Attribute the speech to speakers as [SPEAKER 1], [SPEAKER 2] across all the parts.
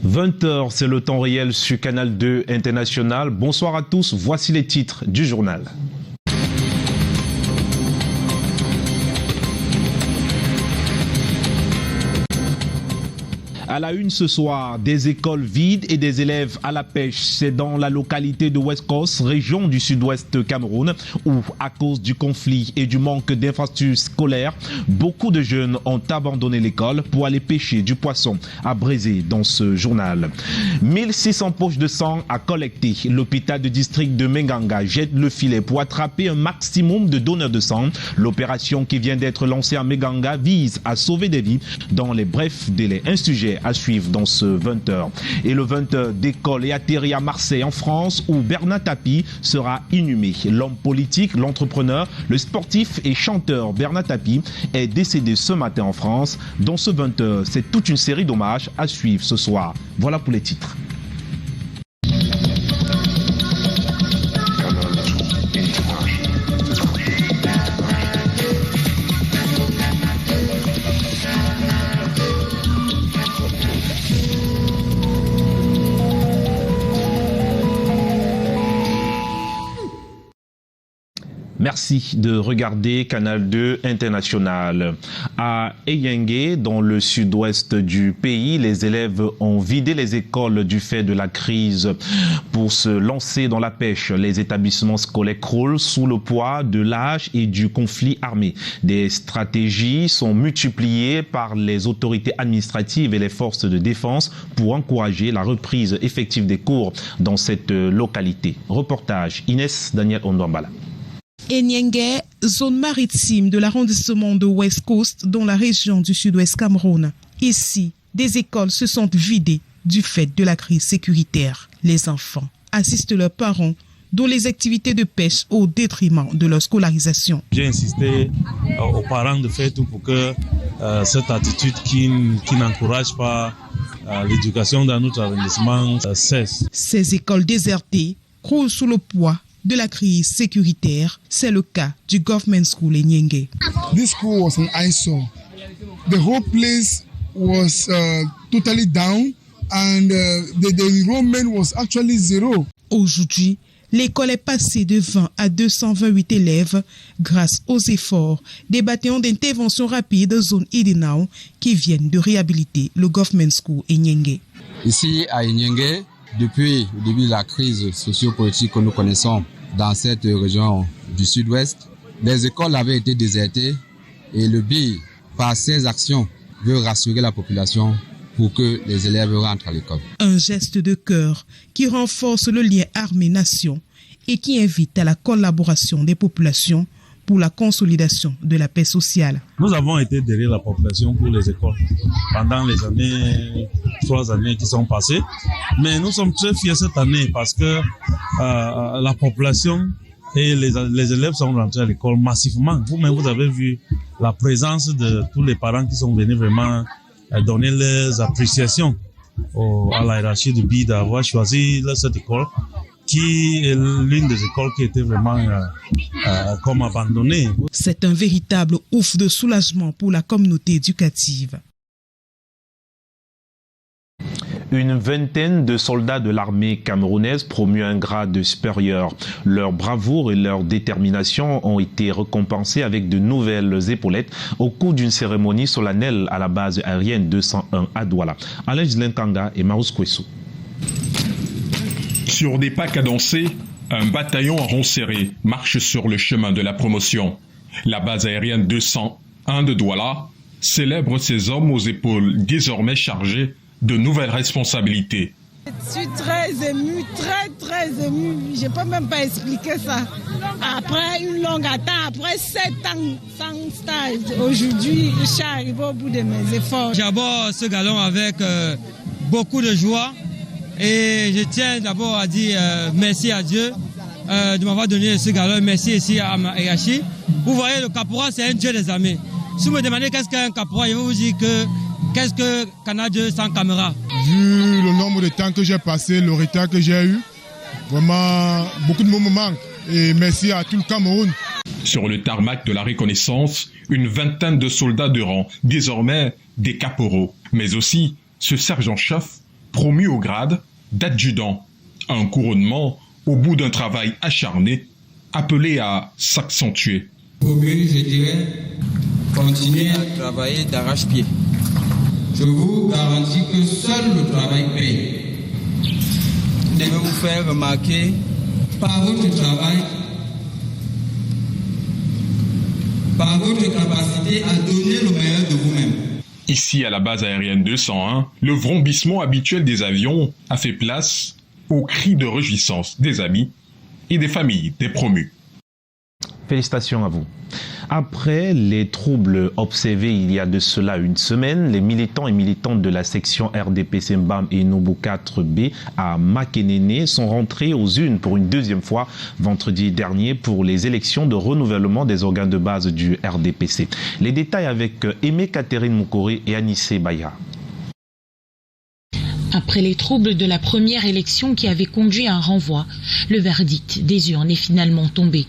[SPEAKER 1] 20h, c'est le temps réel sur Canal 2 International. Bonsoir à tous, voici les titres du journal. À la une ce soir, des écoles vides et des élèves à la pêche. C'est dans la localité de West Coast, région du sud-ouest Cameroun, où, à cause du conflit et du manque d'infrastructures scolaires, beaucoup de jeunes ont abandonné l'école pour aller pêcher du poisson, à Brézé dans ce journal. 1600 poches de sang à collecter. L'hôpital de district de Menganga jette le filet pour attraper un maximum de donneurs de sang. L'opération qui vient d'être lancée à Menganga vise à sauver des vies dans les brefs délais. Un sujet à suivre dans ce 20h. Et le 20h décolle et atterrit à Marseille en France où Bernard Tapie sera inhumé. L'homme politique, l'entrepreneur, le sportif et chanteur Bernard Tapie est décédé ce matin en France. Dans ce 20h, c'est toute une série d'hommages à suivre ce soir. Voilà pour les titres. Merci de regarder Canal 2 International. À Eyengue, dans le sud-ouest du pays, les élèves ont vidé les écoles du fait de la crise pour se lancer dans la pêche. Les établissements scolaires croulent sous le poids de l'âge et du conflit armé. Des stratégies sont multipliées par les autorités administratives et les forces de défense pour encourager la reprise effective des cours dans cette localité. Reportage Inès Daniel Ondouambala.
[SPEAKER 2] Eyengue, zone maritime de l'arrondissement de West Coast dans la région du sud-ouest Cameroun. Ici, des écoles se sont vidées du fait de la crise sécuritaire. Les enfants assistent leurs parents dans les activités de pêche au détriment de leur scolarisation.
[SPEAKER 3] J'ai insisté aux parents de faire tout pour que cette attitude qui n'encourage pas l'éducation dans notre arrondissement cesse.
[SPEAKER 2] Ces écoles désertées croulent sous le poids de la crise sécuritaire. C'est le cas du Government School Eyengue.
[SPEAKER 4] This school was an eyesore. The whole place was totally down and the enrollment was actually zero.
[SPEAKER 2] Aujourd'hui, l'école est passée de 20 à 228 élèves grâce aux efforts des bataillons d'intervention rapide zone Idinao qui viennent de réhabiliter le Government School Eyengue.
[SPEAKER 5] Ici à Eyengue, depuis le début de la crise socio-politique que nous connaissons dans cette région du sud-ouest, les écoles avaient été désertées et le BI, par ses actions, veut rassurer la population pour que les élèves rentrent à l'école.
[SPEAKER 2] Un geste de cœur qui renforce le lien armée-nation et qui invite à la collaboration des populations pour la consolidation de la paix sociale.
[SPEAKER 3] Nous avons été derrière la population pour les écoles pendant les 3 années qui sont passées. Mais nous sommes très fiers cette année parce que la population et les élèves sont rentrés à l'école massivement. Vous-même, vous avez vu la présence de tous les parents qui sont venus vraiment donner leurs appréciations à la hiérarchie du BI d'avoir choisi cette école, qui est l'une des écoles qui était vraiment comme abandonnée.
[SPEAKER 2] C'est un véritable ouf de soulagement pour la communauté éducative.
[SPEAKER 1] Une vingtaine de soldats de l'armée camerounaise promus à un grade supérieur. Leur bravoure et leur détermination ont été récompensés avec de nouvelles épaulettes au cours d'une cérémonie solennelle à la base aérienne 201 à Douala. Alain Gilenkanga et Marus Kwesou.
[SPEAKER 6] Sur des pas cadencés, un bataillon en rond serré marche sur le chemin de la promotion. La base aérienne 201 de Douala célèbre ces hommes aux épaules désormais chargés de nouvelles responsabilités.
[SPEAKER 7] Je suis très ému, très ému. Je ne peux même pas expliquer ça. Après une longue attente, après 7 ans sans stage, aujourd'hui, je suis arrivé au bout de mes efforts.
[SPEAKER 8] J'aborde ce galon avec beaucoup de joie et je tiens d'abord à dire merci à Dieu de m'avoir donné ce galon. Merci ici à ma hiérarchie. Vous voyez, le caporal, c'est un dieu des armées. Si vous me demandez qu'est-ce qu'un caporal, je vais vous dire que qu'est-ce que Canada sans caméra.
[SPEAKER 4] Vu le nombre de temps que j'ai passé, le retard que j'ai eu, vraiment beaucoup de mots me manquent. Et merci à tout le Cameroun.
[SPEAKER 6] Sur le tarmac de la reconnaissance, une vingtaine de soldats de rang, désormais des caporaux, mais aussi ce sergent-chef promu au grade d'adjudant. Un couronnement au bout d'un travail acharné, appelé à s'accentuer.
[SPEAKER 9] Promu, je dirais, continuez à travailler d'arrache-pied. Je vous garantis que seul le travail paye. Je vais vous faire remarquer par votre travail, par votre capacité à donner le meilleur de vous-même.
[SPEAKER 6] Ici, à la base aérienne 201, le vrombissement habituel des avions a fait place aux cris de réjouissance des amis et des familles des promus.
[SPEAKER 1] Félicitations à vous. Après les troubles observés il y a de cela une semaine, les militants et militantes de la section RDPC Mbam et Nobo 4B à Makenene sont rentrés aux urnes pour une deuxième fois vendredi dernier pour les élections de renouvellement des organes de base du RDPC. Les détails avec Aimé Catherine Moukori et Anissé Baya.
[SPEAKER 10] Après les troubles de la première élection qui avait conduit à un renvoi, le verdict des urnes est finalement tombé.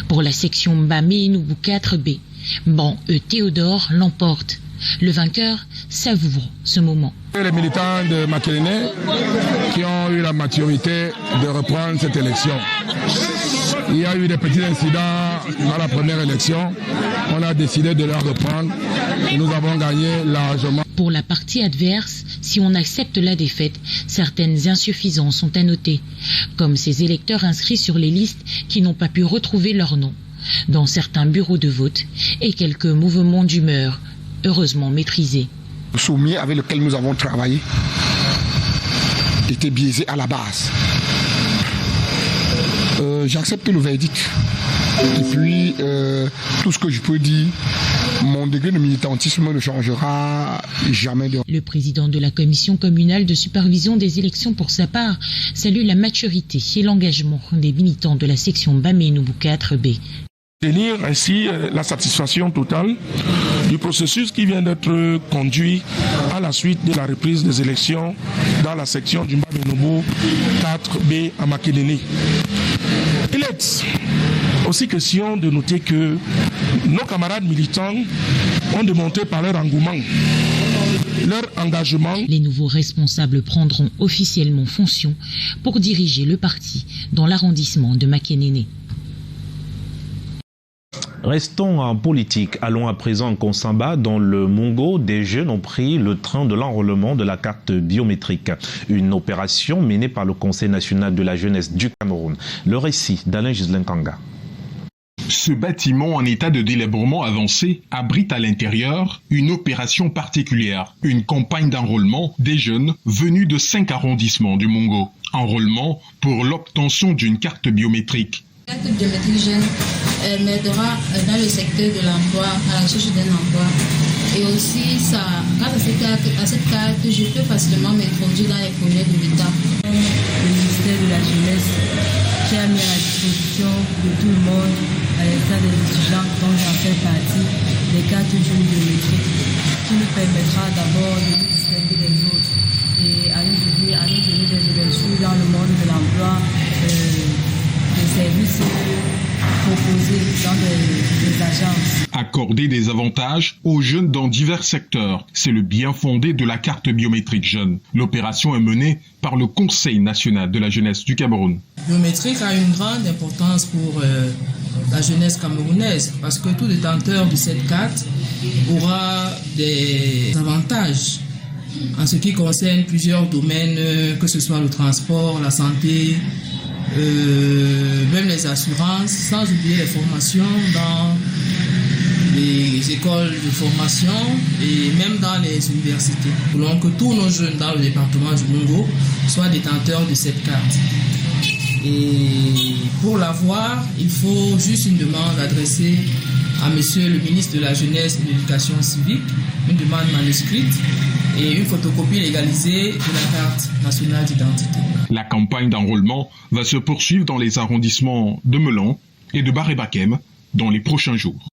[SPEAKER 10] Pour la section Mbamé Noubou 4B, Ban E Théodore l'emporte. Le vainqueur savoure ce moment.
[SPEAKER 11] Les militants de Makenene qui ont eu la maturité de reprendre cette élection. Il y a eu des petits incidents dans la première élection. On a décidé de leur reprendre et nous avons gagné largement.
[SPEAKER 10] Pour la partie adverse, si on accepte la défaite, certaines insuffisances sont à noter, comme ces électeurs inscrits sur les listes qui n'ont pas pu retrouver leur nom dans certains bureaux de vote et quelques mouvements d'humeur, heureusement maîtrisés.
[SPEAKER 12] Le sommier avec lequel nous avons travaillé était biaisé à la base. J'accepte le verdict. Et puis, tout ce que je peux dire, mon degré de militantisme ne changera jamais.
[SPEAKER 10] Le président de la commission communale de supervision des élections, pour sa part, salue la maturité et l'engagement des militants de la section Mbamé Noubou 4B.
[SPEAKER 13] Tenir ainsi la satisfaction totale du processus qui vient d'être conduit à la suite de la reprise des élections dans la section du Mbamé Noubou 4B à Makenene. Il est aussi question de noter que nos camarades militants ont démontré par leur engouement, leur engagement.
[SPEAKER 10] Les nouveaux responsables prendront officiellement fonction pour diriger le parti dans l'arrondissement de Makenene.
[SPEAKER 1] Restons en politique. Allons à présent en Konsamba. Dans le Mongo, des jeunes ont pris le train de l'enrôlement de la carte biométrique. Une opération menée par le Conseil national de la jeunesse du Cameroun. Le récit d'Alain Gislain Kanga.
[SPEAKER 6] Ce bâtiment en état de délabrement avancé abrite à l'intérieur une opération particulière, une campagne d'enrôlement des jeunes venus de 5 arrondissements du Mongo. Enrôlement pour l'obtention d'une carte biométrique.
[SPEAKER 14] La carte biométrique jeune m'aidera dans le secteur de l'emploi, à la recherche d'un emploi. Et aussi, grâce à cette carte, je peux facilement m'introduire dans les projets de l'État. Le ministère de la Jeunesse qui a mis à la disposition de tout le monde, à l'instar des étudiants dont j'en fais partie, des cartes jeunes biométriques qui nous permettra d'abord de nous distinguer des autres et à nous donner des ouvertures dans le monde de l'emploi, des services proposés dans des agences.
[SPEAKER 6] Accorder des avantages aux jeunes dans divers secteurs, c'est le bien fondé de la carte biométrique jeune. L'opération est menée par le Conseil national de la jeunesse du Cameroun.
[SPEAKER 15] La biométrique a une grande importance pour la jeunesse camerounaise parce que tout détenteur de cette carte aura des avantages en ce qui concerne plusieurs domaines, que ce soit le transport, la santé, même les assurances, sans oublier les formations dans les écoles de formation et même dans les universités. Nous voulons que tous nos jeunes dans le département du Mongo soient détenteurs de cette carte. Et pour l'avoir, il faut juste une demande adressée à Monsieur le ministre de la Jeunesse et de l'Éducation civique, une demande manuscrite et une photocopie légalisée de la carte nationale d'identité.
[SPEAKER 6] La campagne d'enrôlement va se poursuivre dans les arrondissements de Melon et de Baré-Bakem dans les prochains jours.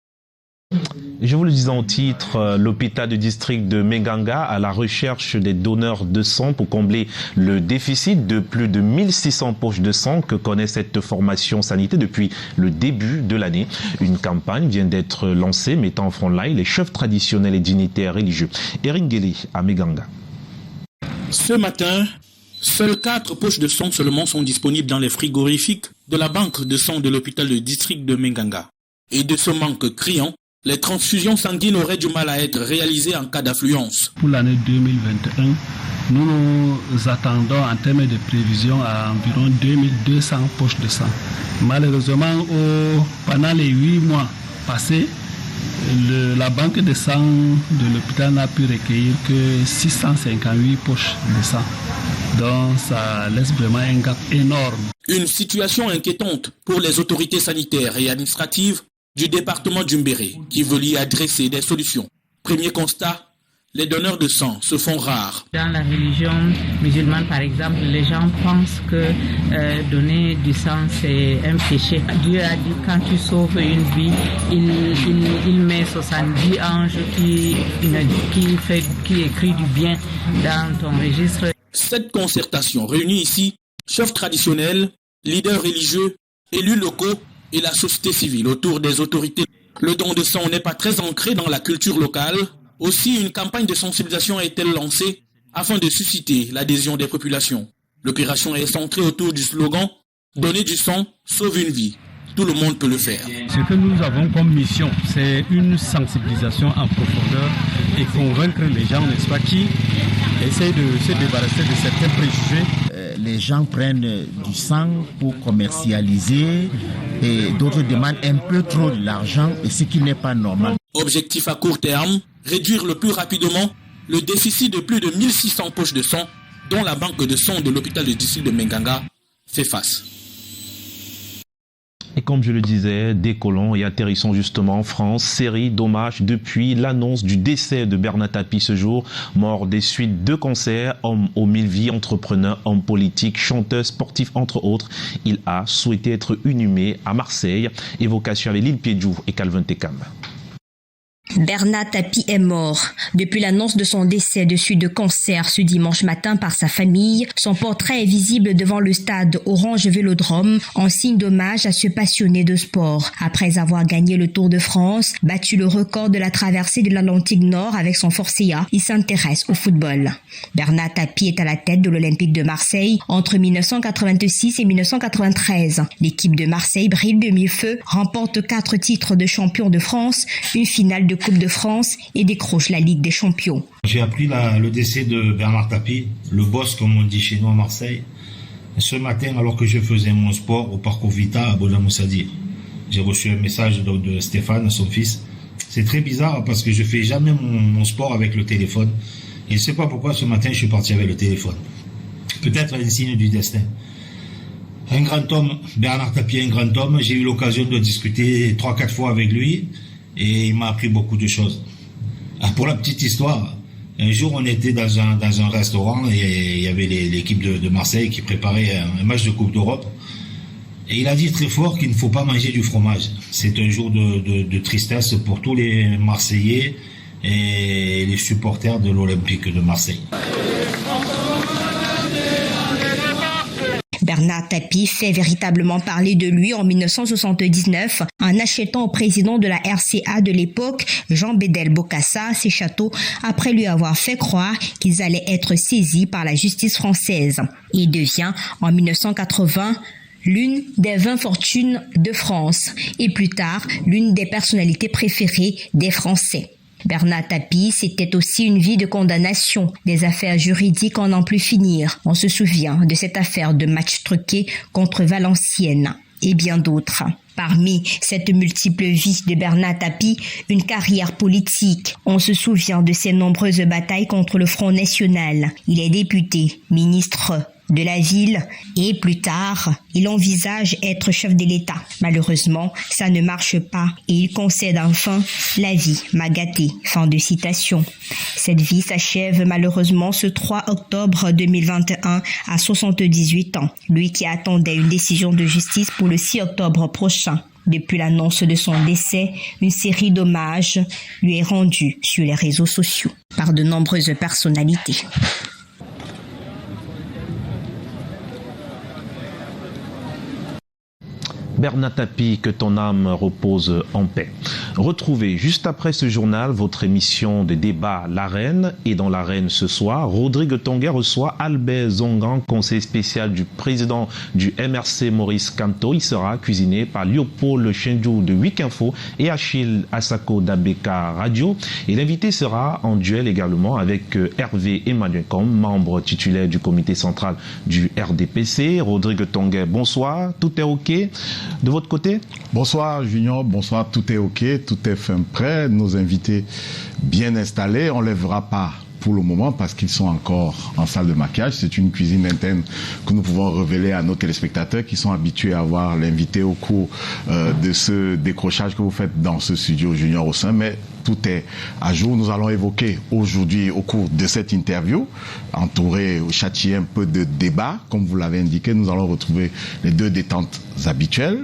[SPEAKER 1] Je vous le disais en titre, l'hôpital du district de Meganga à la recherche des donneurs de sang pour combler le déficit de plus de 1600 poches de sang que connaît cette formation sanitaire depuis le début de l'année. Une campagne vient d'être lancée mettant en front line les chefs traditionnels et dignitaires religieux. Eringeli à Meganga.
[SPEAKER 16] Ce matin, seules 4 poches de sang seulement sont disponibles dans les frigorifiques de la banque de sang de l'hôpital de district de Menganga. Et de ce manque criant, les transfusions sanguines auraient du mal à être réalisées en cas d'affluence.
[SPEAKER 17] Pour l'année 2021, nous nous attendons en termes de prévision à environ 2200 poches de sang. Malheureusement, pendant les 8 mois passés, la banque de sang de l'hôpital n'a pu recueillir que 658 poches de sang. Donc ça laisse vraiment un gap énorme.
[SPEAKER 16] Une situation inquiétante pour les autorités sanitaires et administratives du département d'Umbéré qui veulent y adresser des solutions. Premier constat, les donneurs de sang se font rares.
[SPEAKER 18] Dans la religion musulmane, par exemple, les gens pensent que donner du sang, c'est un péché. Dieu a dit, quand tu sauves une vie, il met 70 anges qui écrit du bien dans ton registre.
[SPEAKER 16] Cette concertation réunit ici chefs traditionnels, leaders religieux, élus locaux et la société civile autour des autorités. Le don de sang n'est pas très ancré dans la culture locale. Aussi, une campagne de sensibilisation a été lancée afin de susciter l'adhésion des populations. L'opération est centrée autour du slogan « Donner du sang sauve une vie ». Tout le monde peut le faire.
[SPEAKER 17] Ce que nous avons comme mission, c'est une sensibilisation en profondeur et convaincre les gens, n'est-ce pas, qui essayent de se débarrasser de certains préjugés.
[SPEAKER 19] Les gens prennent du sang pour commercialiser et d'autres demandent un peu trop de l'argent, et ce qui n'est pas normal.
[SPEAKER 16] Objectif à court terme, réduire le plus rapidement le déficit de plus de 1600 poches de sang dont la banque de sang de l'hôpital de district de Menganga fait face.
[SPEAKER 1] Et comme je le disais, décollons et atterrissons justement en France. Série d'hommages depuis l'annonce du décès de Bernard Tapie ce jour, mort des suites de cancers, homme aux 1000 vies, entrepreneur, homme politique, chanteur, sportif entre autres. Il a souhaité être inhumé à Marseille. Évocation avec Lille Piedjou et Calvin Tekam.
[SPEAKER 20] Bernard Tapie est mort. Depuis l'annonce de son décès de suite de cancer ce dimanche matin par sa famille, son portrait est visible devant le stade Orange Vélodrome en signe d'hommage à ce passionné de sport. Après avoir gagné le Tour de France, battu le record de la traversée de l'Atlantique Nord avec son Forcia, il s'intéresse au football. Bernard Tapie est à la tête de l'Olympique de Marseille entre 1986 et 1993. L'équipe de Marseille brille de mille feux, remporte 4 titres de champion de France, une finale de Coupe de France et décroche la Ligue des Champions.
[SPEAKER 21] J'ai appris le décès de Bernard Tapie, le boss comme on dit chez nous à Marseille, ce matin alors que je faisais mon sport au Parcours Vita à Boda-Moussadi. J'ai reçu un message de Stéphane, son fils. C'est très bizarre parce que je fais jamais mon sport avec le téléphone. Et je ne sais pas pourquoi ce matin je suis parti avec le téléphone. Peut-être un signe du destin. Un grand homme, Bernard Tapie, un grand homme. J'ai eu l'occasion de discuter 3-4 fois avec lui. Et il m'a appris beaucoup de choses. Pour la petite histoire, un jour on était dans un restaurant et il y avait l'équipe de Marseille qui préparait un match de Coupe d'Europe. Et il a dit très fort qu'il ne faut pas manger du fromage. C'est un jour de tristesse pour tous les Marseillais et les supporters de l'Olympique de Marseille.
[SPEAKER 20] Bernard Tapie fait véritablement parler de lui en 1979 en achetant au président de la RCA de l'époque, Jean Bédel Bokassa, ses châteaux après lui avoir fait croire qu'ils allaient être saisis par la justice française. Il devient en 1980 l'une des 20 fortunes de France et plus tard l'une des personnalités préférées des Français. Bernard Tapie, c'était aussi une vie de condamnation, des affaires juridiques en n'en plus finir. On se souvient de cette affaire de match truqué contre Valenciennes et bien d'autres. Parmi cette multiple vie de Bernard Tapie, une carrière politique. On se souvient de ses nombreuses batailles contre le Front National. Il est député, ministre de la ville et plus tard, il envisage être chef de l'État. Malheureusement, ça ne marche pas et il concède enfin « La vie m'a gâté ». Fin de citation. Cette vie s'achève malheureusement ce 3 octobre 2021 à 78 ans. Lui qui attendait une décision de justice pour le 6 octobre prochain. Depuis l'annonce de son décès, une série d'hommages lui est rendue sur les réseaux sociaux par de nombreuses personnalités.
[SPEAKER 1] Bernard Tapie, que ton âme repose en paix. Retrouvez juste après ce journal votre émission de débat L'Arène. Et dans L'Arène ce soir, Rodrigue Tonguet reçoit Albert Zongan, conseiller spécial du président du MRC Maurice Kamto. Il sera cuisiné par Léopold Chenjou de Week Info et Achille Asako d'Abeka Radio. Et l'invité sera en duel également avec Hervé Emmanuel Com, membre titulaire du comité central du RDPC. Rodrigue Tonguet, bonsoir. Tout est OK de votre côté?
[SPEAKER 5] Bonsoir Junior, bonsoir. Tout est OK, tout est fin prêt. Nos invités bien installés. On ne lèvera pas pour le moment parce qu'ils sont encore en salle de maquillage. C'est une cuisine interne que nous pouvons révéler à nos téléspectateurs qui sont habitués à voir l'invité au cours de ce décrochage que vous faites dans ce studio Junior au sein. Mais tout est à jour. Nous allons évoquer aujourd'hui au cours de cette interview, entouré ou châtié un peu de débat. Comme vous l'avez indiqué, nous allons retrouver les deux détentes habituelles.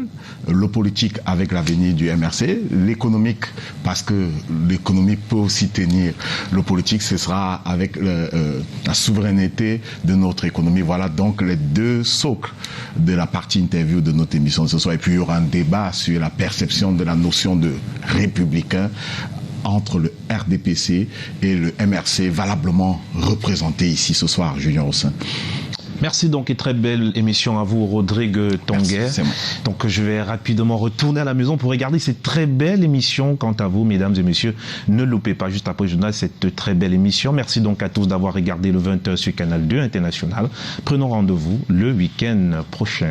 [SPEAKER 5] Le politique avec l'avenir du MRC, l'économique parce que l'économie peut aussi tenir le politique, ce sera avec la souveraineté de notre économie. Voilà donc les deux socles de la partie interview de notre émission de ce soir. Et puis il y aura un débat sur la perception de la notion de républicain entre le RDPC et le MRC, valablement représenté ici ce soir, Junior Ossin.
[SPEAKER 1] Merci donc et très belle émission à vous, Rodrigue Tonguet. Donc je vais rapidement retourner à la maison pour regarder cette très belle émission. Quant à vous, mesdames et messieurs, ne loupez pas juste après le journal cette très belle émission. Merci donc à tous d'avoir regardé le 20h sur Canal 2 International. Prenons rendez-vous le week-end prochain.